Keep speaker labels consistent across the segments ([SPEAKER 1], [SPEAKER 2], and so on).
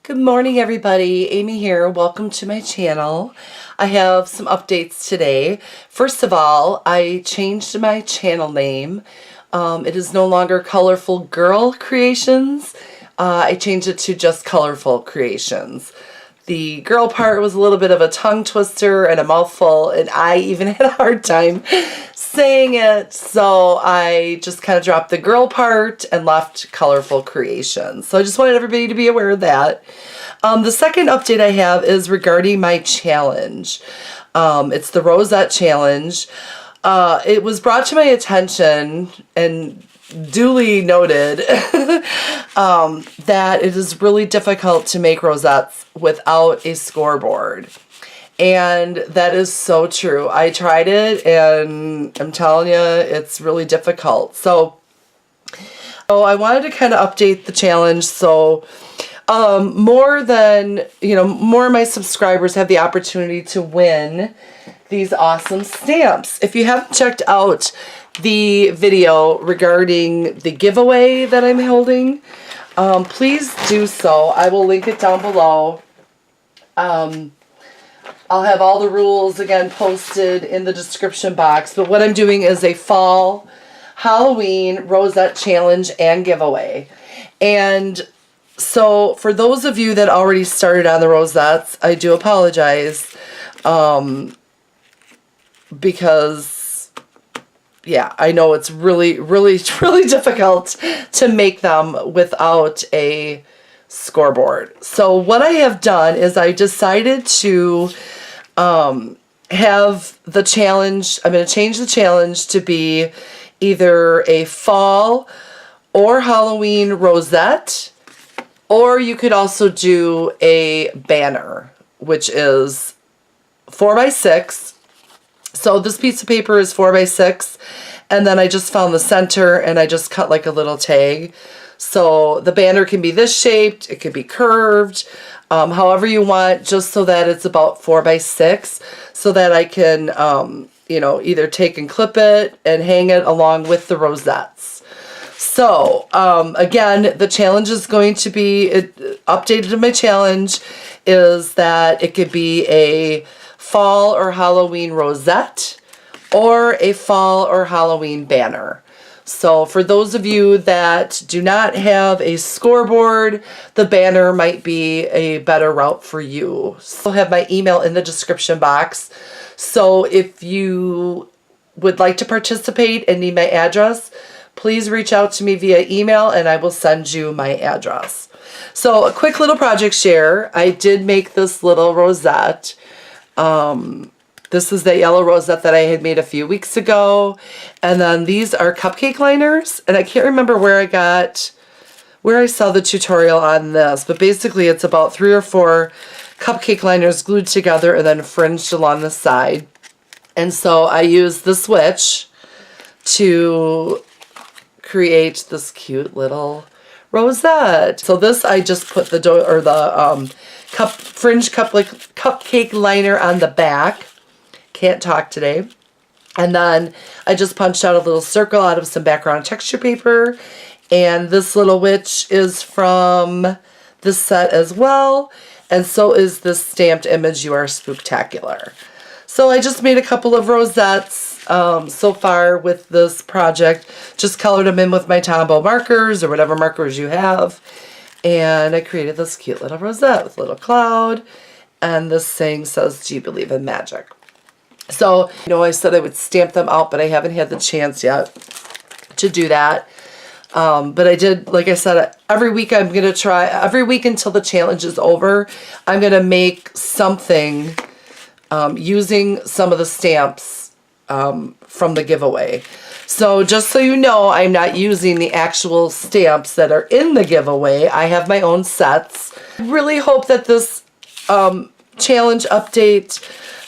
[SPEAKER 1] Good morning, everybody. Amy here. Welcome to my channel. I have some updates today. First of all, I changed my channel name. It is no longer Colorful Girl Creations. I changed it to just Colorful Creations. The girl part was a little bit of a tongue twister and a mouthful, and I even had a hard time saying it, so I just kind of dropped the girl part and left Colorful Creations. So I just wanted everybody to be aware of that. The second update I have is regarding my challenge. It's the Rosette Challenge. It was brought to my attention and duly noted that it is really difficult to make rosettes without a scoreboard. And that is so true. I tried it and I'm telling you, it's really difficult. So I wanted to kind of update the challenge so more of my subscribers have the opportunity to win these awesome stamps. If you haven't checked out the video regarding the giveaway that I'm holding, please do so. I will link it down below. I'll have all the rules again posted in the description box, but what I'm doing is a fall Halloween Rosette Challenge and giveaway. And so for those of you that already started on the rosettes, I do apologize, because yeah, I know it's really difficult to make them without a scoreboard. So what I have done is I decided to have the challenge, I'm going to change the challenge to be either a fall or Halloween rosette, or you could also do a banner, which is 4x6. So this piece of paper is 4x6, and then I just found the center and I just cut like a little tag. So the banner can be this shaped, it can be curved, however you want, just so that it's about 4x6, so that I can, either take and clip it and hang it along with the rosettes. So, again, the challenge is going to be, updated in my challenge, is that it could be a fall or Halloween rosette or a fall or Halloween banner. So for those of you that do not have a scoreboard, the banner might be a better route for you. So I'll have my email in the description box. So if you would like to participate and need my address, please reach out to me via email and I will send you my address. So a quick little project share. I did make this little rosette. This is the yellow rosette that I had made a few weeks ago. And then these are cupcake liners. And I can't remember where I saw the tutorial on this. But basically it's about 3 or 4 cupcake liners glued together and then fringed along the side. And so I used the switch to create this cute little rosette. So this, I just put the fringe cupcake liner on the back. Can't talk today. And then I just punched out a little circle out of some background texture paper. And this little witch is from this set as well. And so is this stamped image, "You Are Spooktacular." So I just made a couple of rosettes so far with this project. Just colored them in with my Tombow markers or whatever markers you have. And I created this cute little rosette with a little cloud. And this saying says, "Do you believe in magic?" So, I said I would stamp them out, but I haven't had the chance yet to do that. But I did, like I said, every week I'm going to try, every week until the challenge is over, I'm going to make something using some of the stamps from the giveaway. So just so you know, I'm not using the actual stamps that are in the giveaway. I have my own sets. I really hope that this challenge update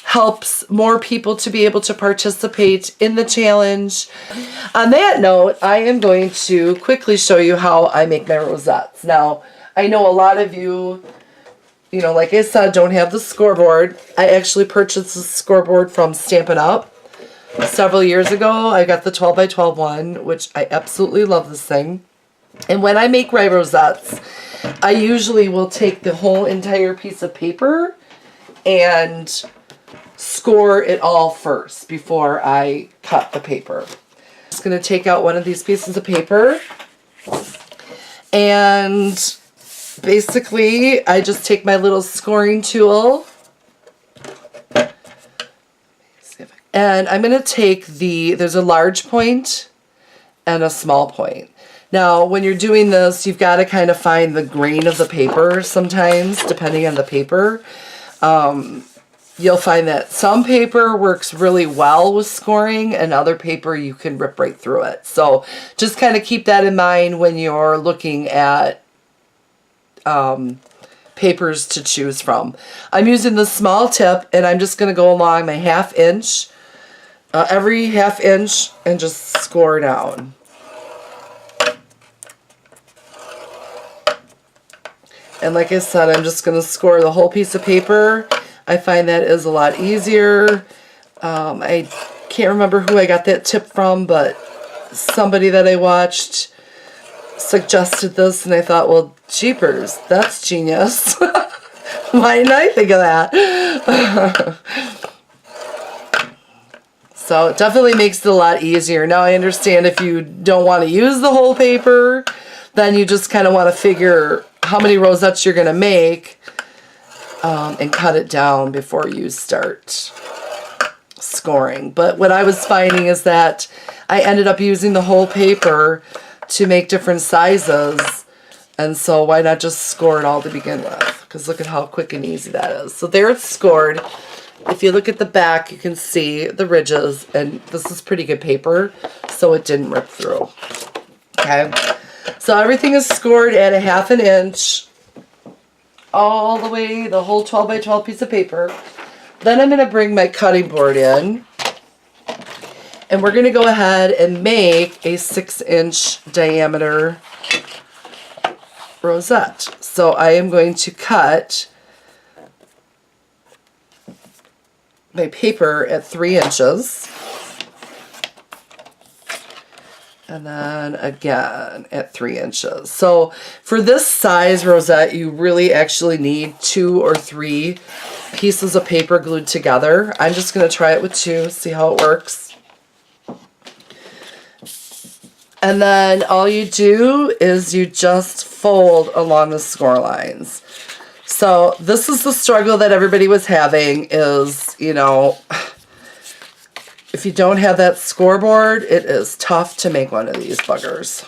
[SPEAKER 1] helps more people to be able to participate in the challenge. On that note, I am going to quickly show you how I make my rosettes. Now, I know a lot of you, like I said, don't have the scoreboard. I actually purchased the scoreboard from Stampin' Up! Several years ago. I got the 12x12 one, which I absolutely love this thing. And when I make my rosettes, I usually will take the whole entire piece of paper and score it all first before I cut the paper. I'm just going to take out one of these pieces of paper, and basically I just take my little scoring tool, and I'm going to take there's a large point and a small point. Now, when you're doing this, you've got to kind of find the grain of the paper sometimes, depending on the paper. You'll find that some paper works really well with scoring, and other paper you can rip right through it. So just kind of keep that in mind when you're looking at papers to choose from. I'm using the small tip, and I'm just going to go along my 1/2 inch, every 1/2 inch, and just score down. And like I said, I'm just going to score the whole piece of paper. I find that is a lot easier. I can't remember who I got that tip from, but somebody that I watched suggested this, and I thought, well, jeepers, that's genius. Why didn't I think of that? So it definitely makes it a lot easier. Now I understand if you don't want to use the whole paper, then you just kind of want to figure how many rosettes you're going to make and cut it down before you start scoring. But what I was finding is that I ended up using the whole paper to make different sizes, and so why not just score it all to begin with? Because look at how quick and easy that is. So there it's scored. If you look at the back, you can see the ridges, and this is pretty good paper, so it didn't rip through. Okay. So everything is scored at 1/2 inch, all the way, the whole 12 by 12 piece of paper. Then I'm going to bring my cutting board in, and we're going to go ahead and make a 6-inch diameter rosette. So I am going to cut my paper at 3 inches. And then again at 3 inches. So for this size rosette, you really actually need 2 or 3 pieces of paper glued together. I'm just going to try it with 2, see how it works. And then all you do is you just fold along the score lines. So this is the struggle that everybody was having is, you know, if you don't have that scoreboard, it is tough to make one of these buggers.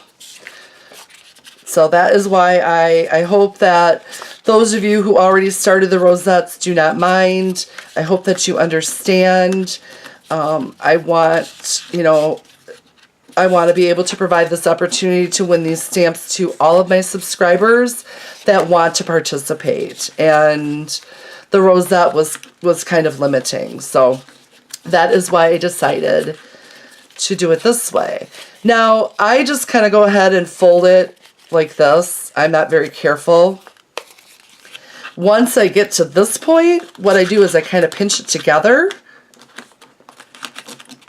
[SPEAKER 1] So that is why I hope that those of you who already started the rosettes do not mind. I hope that you understand. I want, you know, I want to be able to provide this opportunity to win these stamps to all of my subscribers that want to participate. And the rosette was kind of limiting. So that is why I decided to do it this way. Now, I just kind of go ahead and fold it like this. I'm not very careful. Once I get to this point, what I do is I kind of pinch it together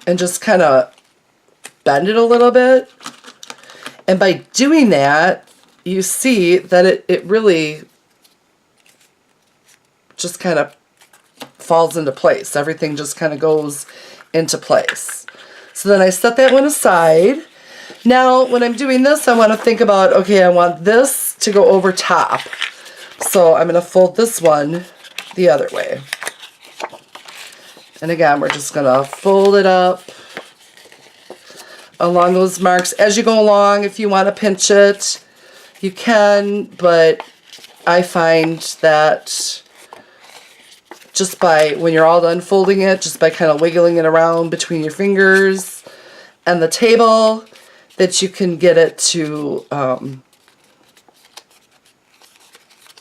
[SPEAKER 1] and just kind of bend it a little bit. And by doing that, you see that it really just kind of falls into place. Everything just kind of goes into place. So then I set that one aside. Now, when I'm doing this, I want to think about, okay, I want this to go over top. So I'm going to fold this one the other way. And again, we're just going to fold it up along those marks. As you go along, if you want to pinch it, you can, but I find that just by, when you're all done folding it, just by kind of wiggling it around between your fingers and the table, that you can get it to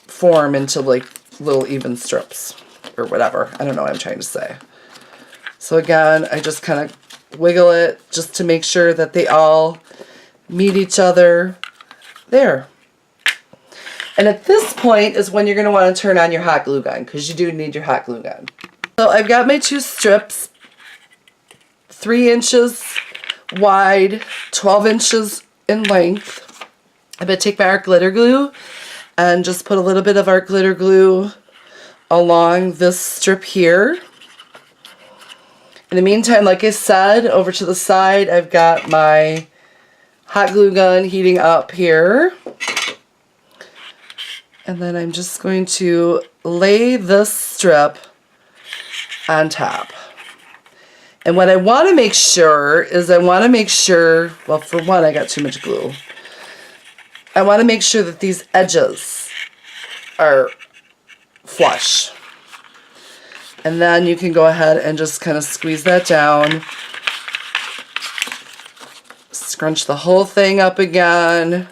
[SPEAKER 1] form into like little even strips or whatever. I don't know what I'm trying to say. So again, I just kind of wiggle it just to make sure that they all meet each other. There. And at this point is when you're going to want to turn on your hot glue gun, because you do need your hot glue gun. So I've got my 2 strips, 3 inches wide, 12 inches in length. I'm going to take my art glitter glue and just put a little bit of art glitter glue along this strip here. In the meantime, like I said, over to the side, I've got my hot glue gun heating up here. And then I'm just going to lay this strip on top. And what I want to make sure is well, for one, I got too much glue. I want to make sure that these edges are flush. And then you can go ahead and just kind of squeeze that down. Scrunch the whole thing up again.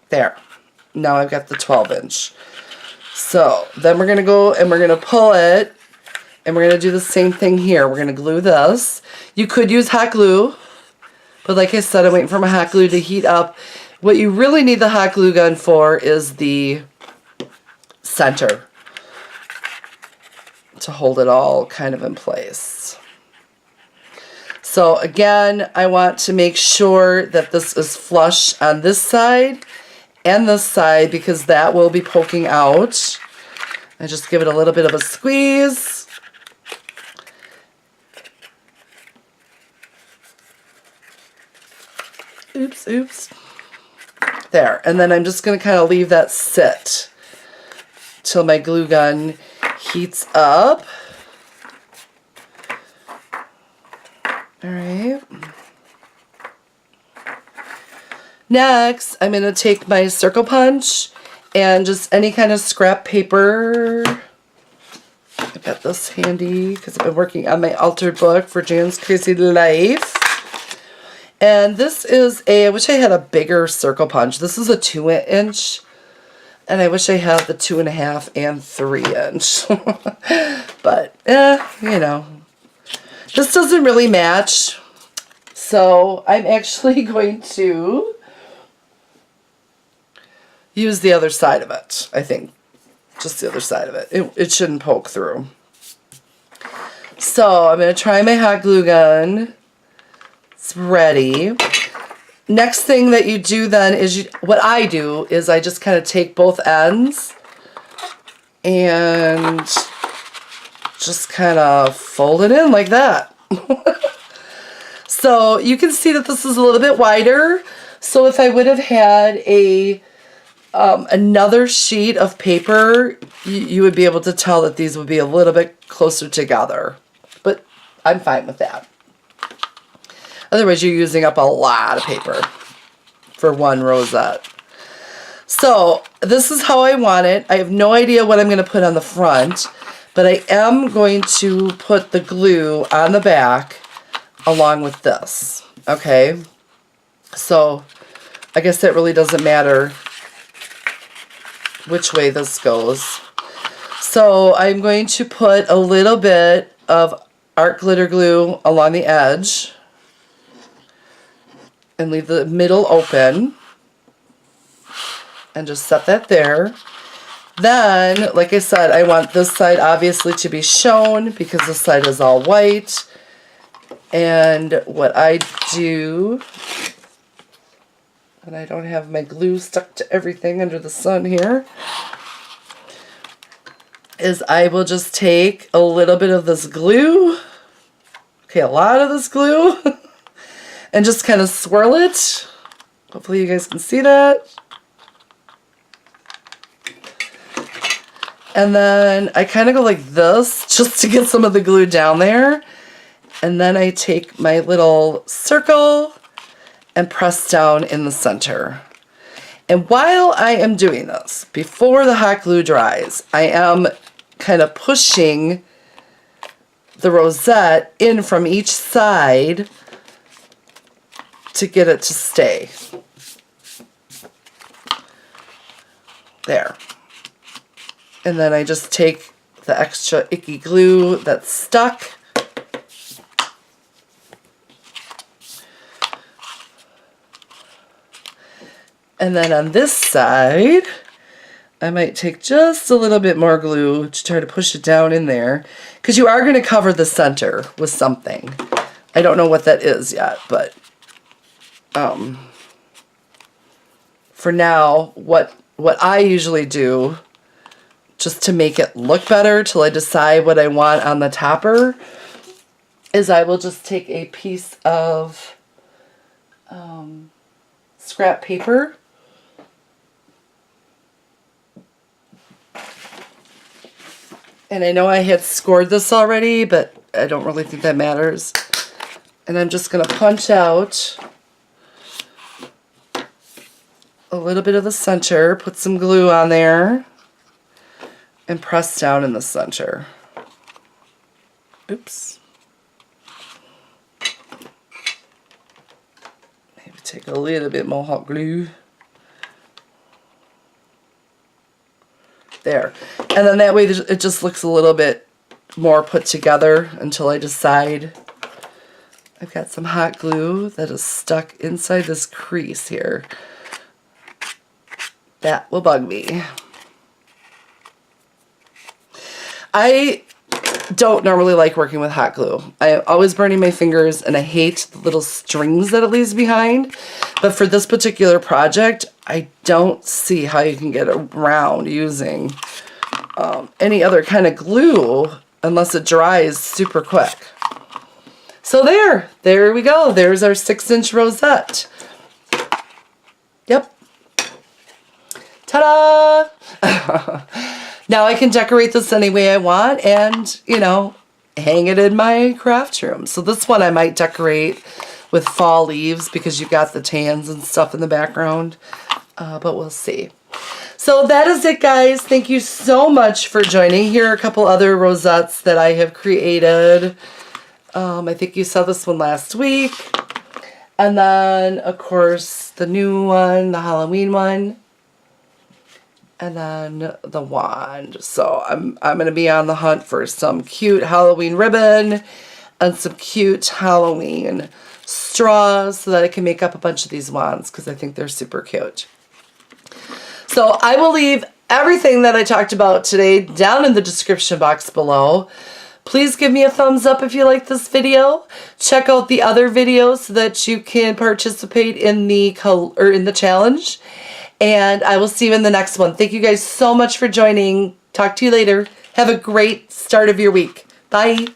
[SPEAKER 1] There. Now I've got the 12-inch. So then we're going to go and we're going to pull it. And we're going to do the same thing here. We're going to glue this. You could use hot glue. But like I said, I'm waiting for my hot glue to heat up. What you really need the hot glue gun for is the center, to hold it all kind of in place. So again, I want to make sure that this is flush on this side and this side, because that will be poking out. I just give it a little bit of a squeeze. Oops, oops. There. And then I'm just going to kind of leave that sit till my glue gun heats up. All right. Next, I'm going to take my circle punch and just any kind of scrap paper. I've got this handy because I've been working on my altered book for Jan's Crazy Life. And this is I wish I had a bigger circle punch. This is a 2-inch. And I wish I had the 2.5 and 3-inch. But, you know. This doesn't really match. So I'm actually going to use the other side of it, I think. Just the other side of it. It shouldn't poke through. So I'm going to try my hot glue gun. It's ready. Next thing that you do then is, what I do is I just kind of take both ends and just kind of fold it in like that. So you can see that this is a little bit wider. So if I would have had another sheet of paper, you would be able to tell that these would be a little bit closer together. But I'm fine with that. Otherwise, you're using up a lot of paper for one rosette. So this is how I want it. I have no idea what I'm going to put on the front, but I am going to put the glue on the back along with this. Okay? So I guess that really doesn't matter which way this goes. So I'm going to put a little bit of art glitter glue along the edge and leave the middle open and just set that there. Then, like I said, I want this side obviously to be shown because this side is all white. And what I do, and I don't have my glue stuck to everything under the sun here, is I will just take a little bit of this glue, okay, a lot of this glue, and just kind of swirl it. Hopefully you guys can see that. And then I kind of go like this just to get some of the glue down there. And then I take my little circle and press down in the center. And while I am doing this, before the hot glue dries, I am kind of pushing the rosette in from each side to get it to stay. There. And then I just take the extra icky glue that's stuck and then on this side I might take just a little bit more glue to try to push it down in there, because you are going to cover the center with something. I don't know what that is yet, but for now, what I usually do, just to make it look better till I decide what I want on the topper, is I will just take a piece of scrap paper and I know I had scored this already, but I don't really think that matters. And I'm just going to punch out a little bit of the center, put some glue on there, and press down in the center. Oops. Maybe take a little bit more hot glue. There. And then that way it just looks a little bit more put together until I decide. I've got some hot glue that is stuck inside this crease here. That will bug me. I don't normally like working with hot glue. I'm always burning my fingers and I hate the little strings that it leaves behind. But for this particular project, I don't see how you can get around using any other kind of glue unless it dries super quick. So there we go. There's our 6-inch rosette. Yep. Ta-da! Now I can decorate this any way I want and, you know, hang it in my craft room. So this one I might decorate with fall leaves because you got the tans and stuff in the background. But we'll see. So that is it, guys. Thank you so much for joining. Here are a couple other rosettes that I have created. I think you saw this one last week. And then, of course, the new one, the Halloween one. And then the wand. So I'm going to be on the hunt for some cute Halloween ribbon and some cute Halloween straws so that I can make up a bunch of these wands because I think they're super cute. So I will leave everything that I talked about today down in the description box below. Please give me a thumbs up if you like this video. Check out the other videos so that you can participate in the challenge. And I will see you in the next one. Thank you guys so much for joining. Talk to you later. Have a great start of your week. Bye.